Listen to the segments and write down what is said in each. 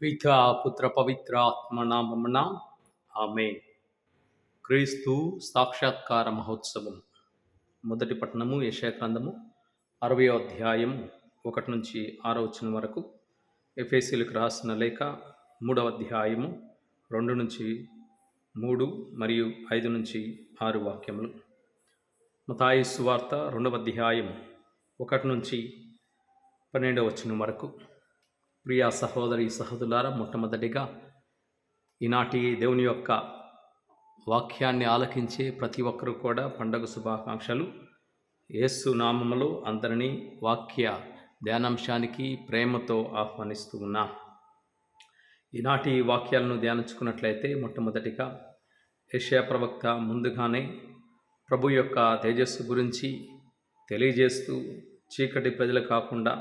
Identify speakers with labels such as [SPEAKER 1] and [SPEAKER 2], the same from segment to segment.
[SPEAKER 1] పితా పుత్ర పవిత్ర ఆత్మనామమున ఆమేన్. క్రీస్తు సాక్షాత్కార మహోత్సవం. మొదటి పట్టణము యెషయా గ్రంథము 60వ అధ్యాయం 1 నుంచి 6వ వచనం వరకు. ఎఫెసీయులకు రాసిన లేఖ 3వ అధ్యాయము 2 నుంచి 3 మరియు 5 నుంచి 6 వాక్యములు. మత్తయి సువార్త 2వ అధ్యాయం 1 నుంచి 12వ వచనం వరకు. ప్రియా సహోదరి సహోదరులారా, మొట్టమొదటిగా ఈనాటి దేవుని యొక్క వాక్యాన్ని ఆలకించే ప్రతి ఒక్కరూ కూడా పండగ శుభాకాంక్షలు. యేసు నామములో అందరినీ వాక్య ధ్యానాంశానికి ప్రేమతో ఆహ్వానిస్తూ ఉన్నా. ఈనాటి వాక్యాలను ధ్యానించుకున్నట్లయితే మొట్టమొదటిగా యెషయా ప్రవక్త ముందుగానే ప్రభు యొక్క తేజస్సు గురించి తెలియజేస్తూ చీకటి ప్రజలు కాకుండా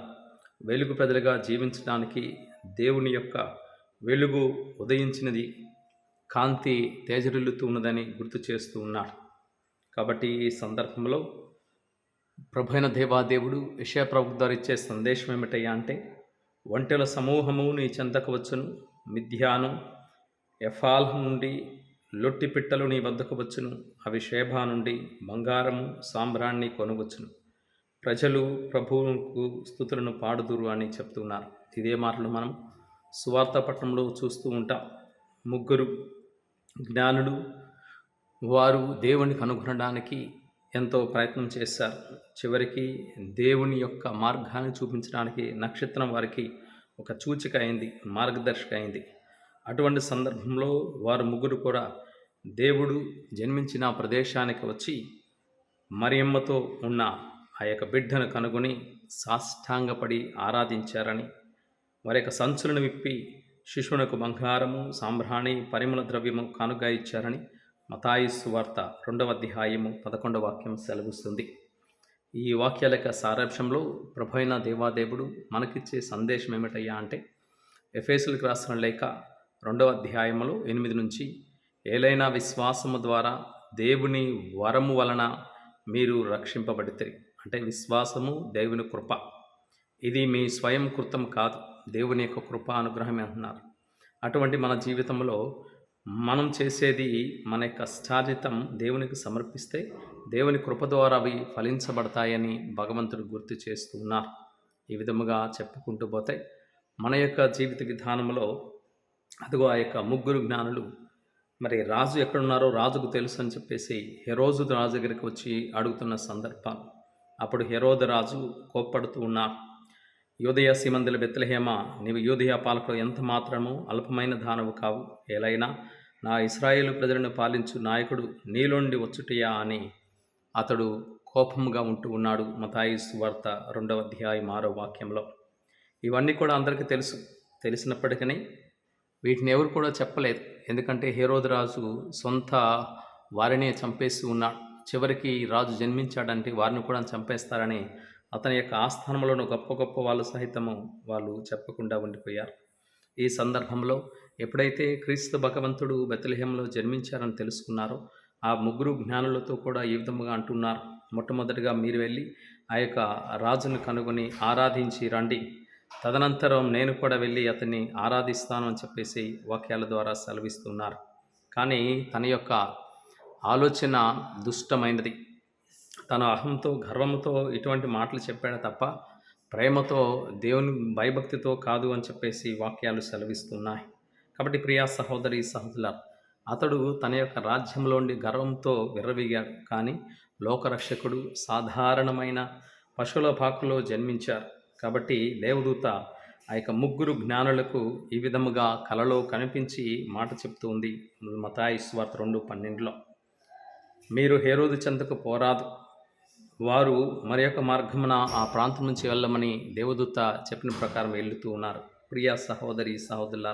[SPEAKER 1] వెలుగు ప్రజలుగా జీవించడానికి దేవుని యొక్క వెలుగు ఉదయించినది, కాంతి తేజరిల్లుతూ ఉన్నదని గుర్తు చేస్తూ ఉన్నాడు. కాబట్టి ఈ సందర్భంలో ప్రభు అయిన దేవాదేవుడు యెషయా ప్రవక్త ద్వారా ఇచ్చే సందేశం ఏమిటయ్యా అంటే, ఒంటెల సమూహము నీ చెంతకు వచ్చును, మిథ్యాను ఎఫాల్ నుండి లొట్టి పిట్టలు నీ వద్దకు వచ్చును, అవి షేబా నుండి బంగారము సాంబ్రాన్ని కొనవచ్చును, ప్రజలు ప్రభువుకు స్తుతులను పాడుదురు అని చెప్తున్నారు. ఇదే మాటలు మనం సువార్త పట్టణంలో చూస్తూ ఉంటాం. ముగ్గురు జ్ఞానులు వారు దేవుని కనుగొనడానికి ఎంతో ప్రయత్నం చేశారు. చివరికి దేవుని యొక్క మార్గాన్ని చూపించడానికి నక్షత్రం వారికి ఒక సూచిక అయింది, మార్గదర్శక అయింది. అటువంటి సందర్భంలో వారు ముగ్గురు కూడా దేవుడు జన్మించిన ప్రదేశానికి వచ్చి మరియమ్మతో ఉన్న ఆ యొక్క బిడ్డను కనుగొని సాష్టాంగపడి ఆరాధించారని, వారి యొక్క సంచులను విప్పి శిశువునకు బంగారము సాంబ్రాణి పరిమళ ద్రవ్యము కానుగా ఇచ్చారని మత్తయి సువార్త 2వ అధ్యాయము 11వ వాక్యం సెలవిస్తుంది. ఈ వాక్యాల యొక్క సారాంశంలో ప్రభు అయిన దేవాదేవుడు మనకిచ్చే సందేశం ఏమిటయ్యా అంటే, ఎఫెసీయులకు రాసిన లేఖ 2వ అధ్యాయములో 8 నుంచి, ఏలైనా విశ్వాసము ద్వారా దేవుని వరము వలన మీరు రక్షింపబడితే, అంటే విశ్వాసము దేవుని కృప, ఇది మీ స్వయం కృతం కాదు, దేవుని యొక్క కృప అనుగ్రహం అంటున్నారు. అటువంటి మన జీవితంలో మనం చేసేది మన యొక్క కష్టార్జితం దేవునికి సమర్పిస్తే దేవుని కృప ద్వారా అవి ఫలించబడతాయని భగవంతుడు గుర్తు చేస్తూ ఉన్నారు. ఈ విధముగా చెప్పుకుంటూ పోతే మన యొక్క జీవిత విధానంలో అదిగో ఆ యొక్క ముగ్గురు జ్ఞానులు, మరి రాజు ఎక్కడున్నారో రాజుకు తెలుసు అని చెప్పేసి హెరోదు రాజు దగ్గరికి వచ్చి అడుగుతున్న సందర్భాలు. అప్పుడు హెరోదు రాజు కోప్పడుతూ ఉన్నారు, యూదయ సీమందుల బెత్లెహేమ, నీవు యూదయ పాలకులు ఎంత మాత్రము అల్పమైన దానవు కావు, ఏలైనా నా ఇశ్రాయేలు ప్రజలను పాలించు నాయకుడు నీలోండి వచ్చుటయా అని అతడు కోపంగా ఉంటూ ఉన్నాడు. మత్తయి సువార్త 2వ అధ్యాయం 6వ వాక్యంలో. ఇవన్నీ కూడా అందరికీ తెలిసినప్పటికీ వీటిని ఎవరు కూడా చెప్పలేదు. ఎందుకంటే హెరోదు రాజు సొంత వారినే చంపేసి ఉన్నాడు. చివరికి రాజు జన్మించాడంటే వారిని కూడా చంపేస్తారని అతని యొక్క ఆస్థానంలోని గొప్ప గొప్ప వాళ్ళు సహితము వాళ్ళు చెప్పకుండా ఉండిపోయారు. ఈ సందర్భంలో ఎప్పుడైతే క్రీస్తు భగవంతుడు బెత్లెహేంలో జన్మించారని తెలుసుకున్నారో ఆ ముగ్గురు జ్ఞానులతో కూడా ఈ విధముగా అంటున్నారు, మొట్టమొదటిగా మీరు వెళ్ళి ఆ యొక్క రాజును కనుగొని ఆరాధించి రండి, తదనంతరం నేను కూడా వెళ్ళి అతన్ని ఆరాధిస్తాను అని చెప్పేసి వాక్యాల ద్వారా సెలవిస్తున్నారు. కానీ తన యొక్క ఆలోచన దుష్టమైనది. తన అహంతో గర్వంతో ఇటువంటి మాటలు చెప్పాడు తప్ప ప్రేమతో దేవుని భయభక్తితో కాదు అని చెప్పేసి వాక్యాలు సెలవిస్తున్నాయి. కాబట్టి ప్రియా సహోదరి సహోదరుల, అతడు తన యొక్క రాజ్యంలోని గర్వంతో విర్రవీగాడు. కానీ లోకరక్షకుడు సాధారణమైన పశువుల పాకలో జన్మించారు. కాబట్టి దేవదూత ఆ యొక్క ముగ్గురు జ్ఞానులకు ఈ విధముగా కలలో కనిపించి మాట చెప్తూ ఉంది. మత్తయి సువార్త 2:12లో, మీరు హెరోదు చెంతకు పోరాదు, వారు మరి యొక్క మార్గమున ఆ ప్రాంతం నుంచి వెళ్ళమని దేవదూత చెప్పిన ప్రకారం వెళ్తూ ఉన్నారు. ప్రియా సహోదరి సహోదరుల,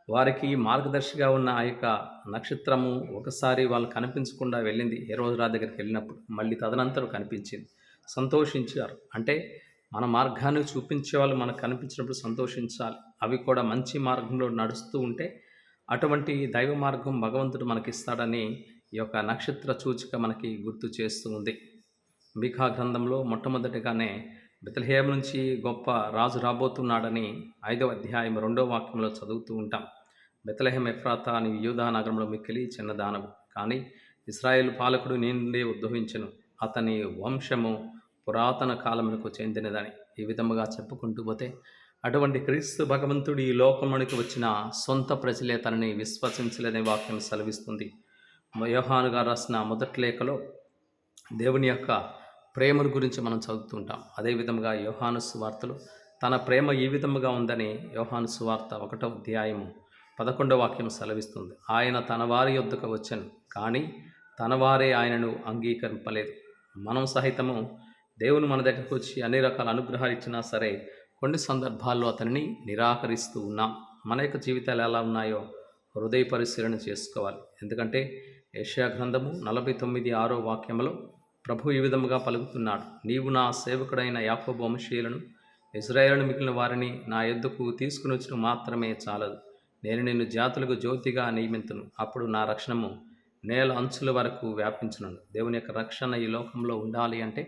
[SPEAKER 1] వారికి మార్గదర్శిగా ఉన్న ఆ యొక్క నక్షత్రము ఒకసారి వాళ్ళు కనిపించకుండా వెళ్ళింది. హెరోదు రాజు దగ్గరికి వెళ్ళినప్పుడు మళ్ళీ తదనంతరం కనిపించింది. సంతోషించారు. అంటే మన మార్గాన్ని చూపించే వాళ్ళు మనకు కనిపించినప్పుడు సంతోషించాలి. అవి కూడా మంచి మార్గంలో నడుస్తూ ఉంటే అటువంటి దైవ మార్గం భగవంతుడు మనకిస్తాడని ఈ యొక్క నక్షత్ర సూచిక మనకి గుర్తు చేస్తూ ఉంది. మీకా గ్రంథంలో మొట్టమొదటిగానే బెత్లెహేము నుంచి గొప్ప రాజు రాబోతున్నాడని 5వ అధ్యాయం 2వ వాక్యంలో చదువుతూ ఉంటాం. బెత్లెహేం ఎఫ్రాతా అని యూదా నగరంలో మిక్కిలి చిన్న దానవు, కానీ ఇశ్రాయేలు పాలకుడు నీ నుండి ఉద్భవించెను, అతని వంశము పురాతన కాలమునకు చెందినదని ఈ విధముగా చెప్పుకుంటూ పోతే, అటువంటి క్రీస్తు భగవంతుడు ఈ లోకంలోనికి వచ్చిన సొంత ప్రజలే తనని విశ్వసించలేని వాక్యం సెలవిస్తుంది. యోహాను గారు రాసిన మొదటి లేఖలో దేవుని యొక్క ప్రేమను గురించి మనం చదువుతుంటాం. అదేవిధంగా యోహాను సువార్తలో తన ప్రేమ ఈ విధముగా ఉందని యోహాను సువార్త 1వ అధ్యాయము 11వ వాక్యం సెలవిస్తుంది. ఆయన తన వారి యొద్దకు వచ్చెను, కానీ తన వారే ఆయనను అంగీకరింపలేదు. మనం సహితము దేవుని మన దగ్గరకు వచ్చి అన్ని రకాల అనుగ్రహాలు ఇచ్చినా సరే కొన్ని సందర్భాల్లో అతనిని నిరాకరిస్తూ ఉన్నాం. మన యొక్క జీవితాలు ఎలా ఉన్నాయో హృదయ పరిశీలన చేసుకోవాలి. ఎందుకంటే యెషయా గ్రంథము 49:6వ వాక్యంలో ప్రభు ఈ విధముగా పలుకుతున్నాడు, నీవు నా సేవకుడైన యాకోబు వంశీయులను ఇశ్రాయేలును మిగిలిన వారిని నా యొద్దకు తీసుకుని వచ్చిన మాత్రమే చాలదు, నేను నిన్ను జాతులకు జ్యోతిగా నియమింతును, అప్పుడు నా రక్షణము నేల అంచుల వరకు వ్యాపించును. దేవుని యొక్క రక్షణ ఈ లోకంలో ఉండాలి అంటే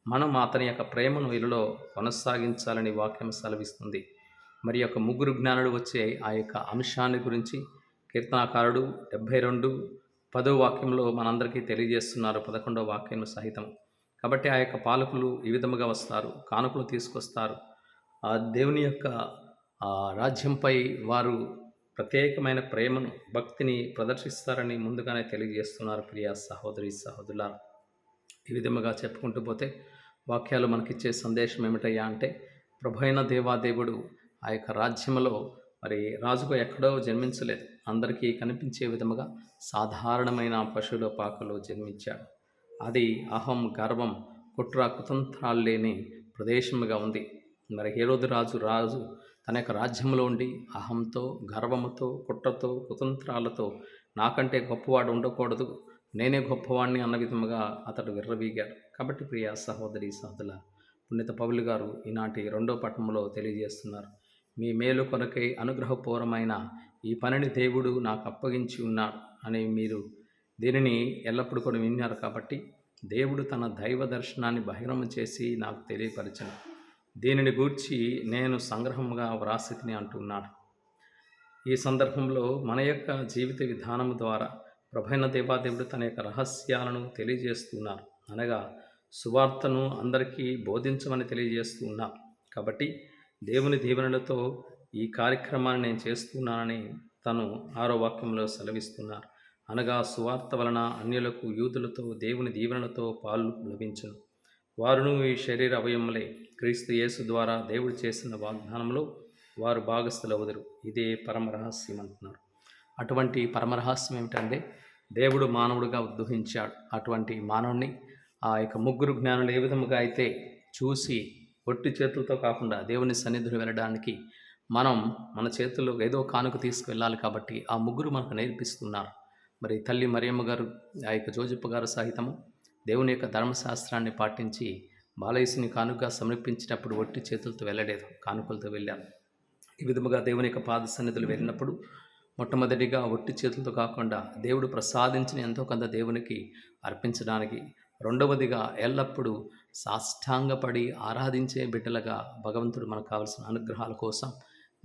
[SPEAKER 1] మనం అతని యొక్క ప్రేమను వీరిలో కొనసాగించాలని వాక్యం సెలవిస్తుంది. మరి యొక్క ముగ్గురు జ్ఞానులు వచ్చే ఆ యొక్క అంశాన్ని గురించి కీర్తనాకారుడు 72:10వ వాక్యంలో మనందరికీ తెలియజేస్తున్నారు, 11వ వాక్యం సహితం. కాబట్టి ఆ యొక్క పాలకులు ఈ విధముగా వస్తారు, కానుకలు తీసుకొస్తారు, ఆ దేవుని యొక్క రాజ్యంపై వారు ప్రత్యేకమైన ప్రేమను భక్తిని ప్రదర్శిస్తారని ముందుగానే తెలియజేస్తున్నారు. ప్రియ సహోదరి సహోదరులారా, ఈ విధముగా చెప్పుకుంటూ పోతే వాక్యాలు మనకిచ్చే సందేశం ఏమిటయ్యా అంటే, ప్రభు అయిన దేవాదేవుడు ఆ యొక్క రాజ్యంలో మరి రాజుగా ఎక్కడో జన్మించలేదు, అందరికీ కనిపించే విధముగా సాధారణమైన పశువుల పాకలో జన్మించాడు. అది అహం, గర్వం, కుట్ర, కుతంత్రాలు లేని ప్రదేశముగా ఉంది. మరి హేరోదు రాజు తన యొక్క రాజ్యంలో ఉండి అహంతో, గర్వముతో, కుట్రతో, కుతంత్రాలతో నాకంటే గొప్పవాడు ఉండకూడదు, నేనే గొప్పవాడిని అన్న విధముగా అతడు విర్రవీగాడు. కాబట్టి ప్రియ సహోదరి సహోదరుల, పుణ్యత పౌలు గారు ఈనాటి 2వ పట్టణంలో తెలియజేస్తున్నారు, మీ మేలు కొరకై అనుగ్రహపూర్వమైన ఈ పనిని దేవుడు నాకు అప్పగించి ఉన్నాడు అని మీరు దీనిని ఎల్లప్పుడూ కూడా విన్నారు. కాబట్టి దేవుడు తన దైవ దర్శనాన్ని బహిరంగం చేసి నాకు తెలియపరిచను, దీనిని గూర్చి నేను సంగ్రహంగా వ్రాసితిని అంటున్నాడు. ఈ సందర్భంలో మన యొక్క జీవిత విధానం ద్వారా ప్రభైన దేవాదేవుడు తన యొక్క రహస్యాలను తెలియజేస్తున్నారు, అనగా సువార్తను అందరికీ బోధించమని తెలియజేస్తూ ఉన్నారు. కాబట్టి దేవుని దీవెనలతో ఈ కార్యక్రమాన్ని నేను చేస్తున్నానని తను 6వ వాక్యంలో సెలవిస్తున్నారు. అనగా సువార్త వలన అన్యులకు, యూదులతో దేవుని దీవెనలతో పాలు లభించును. వారును ఈ శరీర అవయములే క్రీస్తు యేసు ద్వారా దేవుడు చేసిన వాగ్దానంలో వారు భాగస్థులవుదురు. ఇదే పరమరహస్యం అంటున్నారు. అటువంటి పరమరహస్యం ఏమిటంటే, దేవుడు మానవుడిగా ఉద్భవించాడు. అటువంటి మానవుడిని ఆ యొక్క ముగ్గురు జ్ఞానులు ఏ విధముగా అయితే చూసి ఒట్టి చేతులతో కాకుండా దేవుని సన్నిధిలో వెళ్ళడానికి మనం మన చేతుల్లో ఏదో కానుక తీసుకువెళ్ళాలి. కాబట్టి ఆ ముగ్గురు మనకు నేర్పిస్తున్నారు. మరి తల్లి మరియమ్మ గారు, ఆ యొక్క జోజప్ప గారు సహితము దేవుని యొక్క ధర్మశాస్త్రాన్ని పాటించి బాలయేసుని కానుకగా సమర్పించినప్పుడు ఒట్టి చేతులతో వెళ్ళలేదు, కానుకలతో వెళ్ళారు. ఈ విధముగా దేవుని యొక్క పాద సన్నిధులు వెళ్ళినప్పుడు మొట్టమొదటిగా ఒట్టి చేతులతో కాకుండా దేవుడు ప్రసాదించిన ఎంతో కొంత దేవునికి అర్పించడానికి, రెండవదిగా ఎల్లప్పుడూ సాష్టాంగపడి ఆరాధించే బిడ్డలుగా భగవంతుడు మనకు కావలసిన అనుగ్రహాల కోసం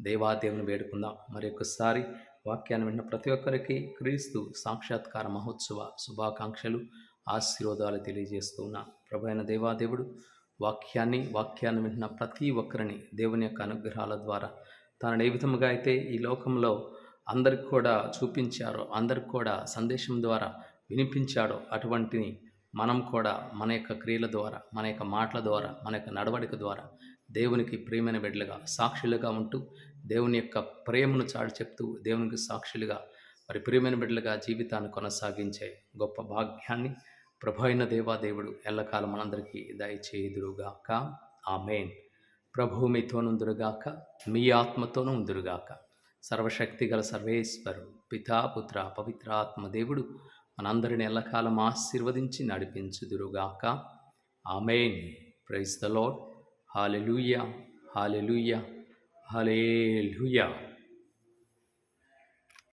[SPEAKER 1] దేవాదేవుని వేడుకుందాం. మరి ఒక్కసారి వాక్యాన్ని విన్న ప్రతి ఒక్కరికి క్రీస్తు సాక్షాత్కార మహోత్సవ శుభాకాంక్షలు, ఆశీర్వాదాలు తెలియజేస్తూ ఉన్నా. ప్రభు అయిన దేవాదేవుడు వాక్యాన్ని విన్న ప్రతి ఒక్కరిని దేవుని యొక్క అనుగ్రహాల ద్వారా తాను ఏ విధముగా అయితే ఈ లోకంలో అందరికి కూడా చూపించారో, అందరికి కూడా సందేశం ద్వారా వినిపించాడో, అటువంటిని మనం కూడా మన యొక్క క్రియల ద్వారా, మన యొక్క మాటల ద్వారా, మన యొక్క నడవడిక ద్వారా దేవునికి ప్రియమైన బిడ్డలుగా, సాక్షులుగా ఉంటూ దేవుని యొక్క ప్రేమను చాటి చెప్తూ దేవునికి సాక్షులుగా మరి ప్రియమైన బిడ్డలుగా జీవితాన్ని కొనసాగించే గొప్ప భాగ్యాన్ని ప్రభు అయిన దేవాదేవుడు ఎల్లకాలం మనందరికీ దయచేయుదురుగాక. ఆమేన్. ప్రభువు మీతోనుందురుగాక, మీ ఆత్మతోనూ ఉందురుగాక. సర్వశక్తి గల సర్వేశ్వరుడు పితా, పుత్ర, పవిత్రాత్మ దేవుడు మనందరిని ఎల్లకాలం ఆశీర్వదించి నడిపించుదురుగాక. Amen. Praise the lord. Hallelujah, hallelujah, hallelujah.